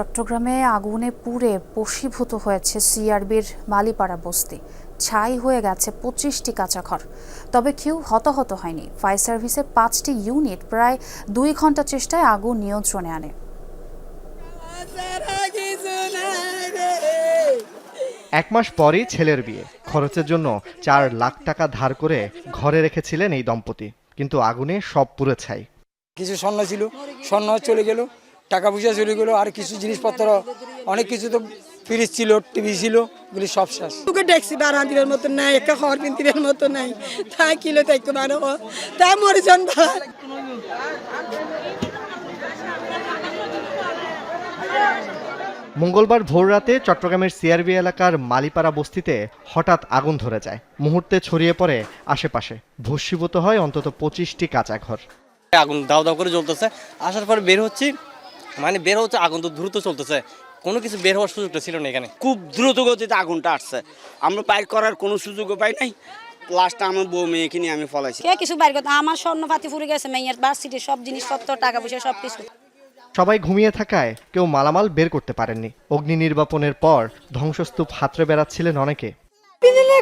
চট্টগ্রামে আগুনে পুড়ে বশীভূত হয়েছে সিআরবির মালিপাড়া বস্তি। ছাই হয়ে গেছে 25টি কাঁচা ঘর। তবে কেউ হতাহত হয়নি। ফায়ার সার্ভিসের 5টি ইউনিট প্রায় 2 ঘন্টা চেষ্টায় আগুন নিয়ন্ত্রণে আনে। এক মাস পরই ছেলের বিয়ে। খরচের জন্য 4 লাখ টাকা ধার করে ঘরে রেখেছিলেন এই দম্পতি, কিন্তু আগুনে সব পুড়ে ছাই। কিছু স্বর্ণ ছিল, স্বর্ণ চলে গেল, টাকা পয়সা চলে গেল, আর কিছু জিনিসপত্র অনেক কিছু তো ফ্রিজ ছিল, টিভি ছিল, এগুলি সব শেষ। তোকে ট্যাক্সি 12 দিনের মতো নাই, একটা খাওয়ার পিন্তিরের মতো নাই, তাই কিলো তাই তো বারো তাই মরিজন ভাড়া। মঙ্গলবার ভোররাতে চট্টগ্রামের সিআরবি এলাকার মালিপাড়া বস্তিতে হঠাৎ আগুন ধরে যায়। মুহূর্তে ছড়িয়ে পড়ে আশেপাশে। ভস্মীভূত হয় অন্তত 25টি কাঁচা ঘর। আগুন দাও দাও করে জ্বলতেছে। আসার পরে বের হচ্ছে, আগুন তো দ্রুত চলতেছে, কোনো কিছু বের হওয়ার সুযোগটা ছিল না। এখানে খুব দ্রুত গতিতে আগুনটা আসছে, আমরা বাইর করার কোনো সুযোগও পাই নাই। লাস্টে আমার বউ মেয়েকে নিয়ে আমি ফলাইছি। কে কিছু বাইর করতে, আমার স্বর্ণপাতি ফুরে গেছে, মেয়ের ভার্সিটির সব জিনিসপত্র, টাকা পয়সা সব কিছু। সবাই ঘুমিয়ে থাকায় কেউ মালামাল বের করতে পারেননি। অগ্নি নির্বাপনের পর ধ্বংসস্তূপ হাতড়ে বেড়াচ্ছিলেন অনেকে।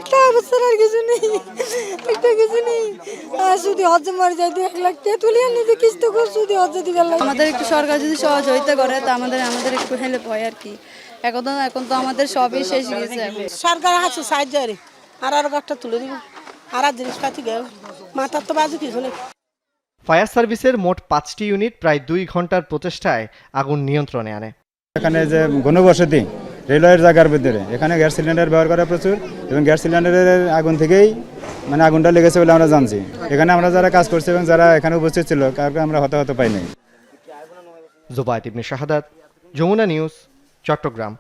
একটা অবস্থার আর কিছু নেই, একটা কিছু নেই। শুধু হজ মার যাই 1 লাখ টাকা তুলে আনি যে কিস্ত করে শুধু হজ দিতে লাগে। আমাদের একটু সরকার যদি সহযোগিতা করে তা আমাদের একটু হেল্প হয় আর কি। এখন তো আমাদের সবই শেষ হয়ে গেছে। সরকার আছে সাহায্য আর একটা তুলে দিব, আর জিনিসপাতি গেল মাথার তো বাজু কিছু নেই। ফায়ার সার্ভিসের মোট 5টি ইউনিট প্রায় 2 ঘন্টার প্রচেষ্টায় আগুন নিয়ন্ত্রণে আনে। এখানে যে ঘনবসতি রেলওয়ের জায়গার ভিতরে, এখানে গ্যাস সিলিন্ডার ব্যবহার করা প্রচুর, এবং গ্যাস সিলিন্ডারের আগুন থেকেই আগুনটা লেগেছে বলে আমরা জানছি। এখানে আমরা যারা কাজ করছি এবং যারা এখানে উপস্থিত ছিল কাউকে আমরা হতাহত পাইনি। জুবায়েদ ইবনে শাহাদাত, যমুনা নিউজ, চট্টগ্রাম।